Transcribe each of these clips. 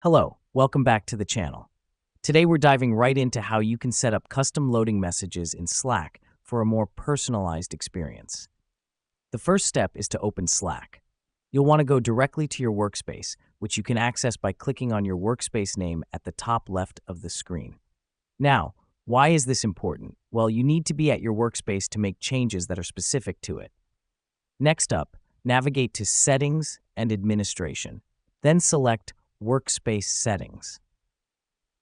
Hello, welcome back to the channel. Today we're diving right into how you can set up custom loading messages in Slack for a more personalized experience. The first step is to open Slack. You'll want to go directly to your workspace, which you can access by clicking on your workspace name at the top left of the screen. Now, why is this important? Well, you need to be at your workspace to make changes that are specific to it. Next up, navigate to Settings and Administration. Then select Workspace Settings.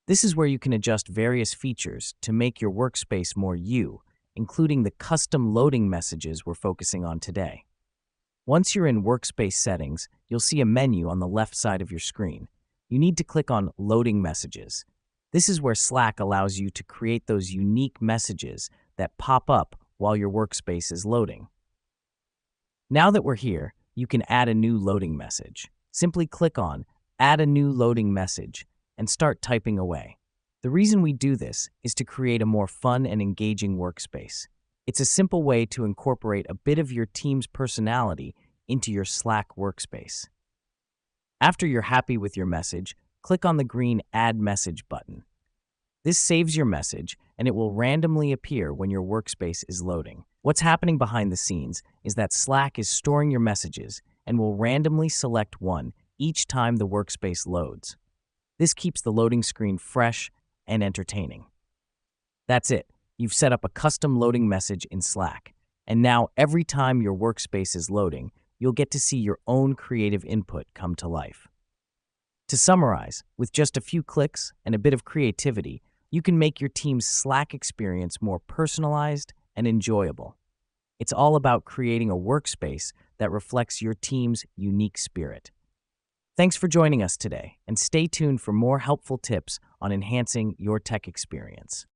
This is where you can adjust various features to make your workspace more you, including the custom loading messages we're focusing on today. Once you're in Workspace Settings, you'll see a menu on the left side of your screen. You need to click on Loading Messages. This is where Slack allows you to create those unique messages that pop up while your workspace is loading. Now that we're here, you can add a new loading message. Simply click on Add a new loading message and start typing away. The reason we do this is to create a more fun and engaging workspace. It's a simple way to incorporate a bit of your team's personality into your Slack workspace. After you're happy with your message, click on the green Add Message button. This saves your message and it will randomly appear when your workspace is loading. What's happening behind the scenes is that Slack is storing your messages and will randomly select one each time the workspace loads. This keeps the loading screen fresh and entertaining. That's it. You've set up a custom loading message in Slack. And now every time your workspace is loading, you'll get to see your own creative input come to life. To summarize, with just a few clicks and a bit of creativity, you can make your team's Slack experience more personalized and enjoyable. It's all about creating a workspace that reflects your team's unique spirit. Thanks for joining us today, and stay tuned for more helpful tips on enhancing your tech experience.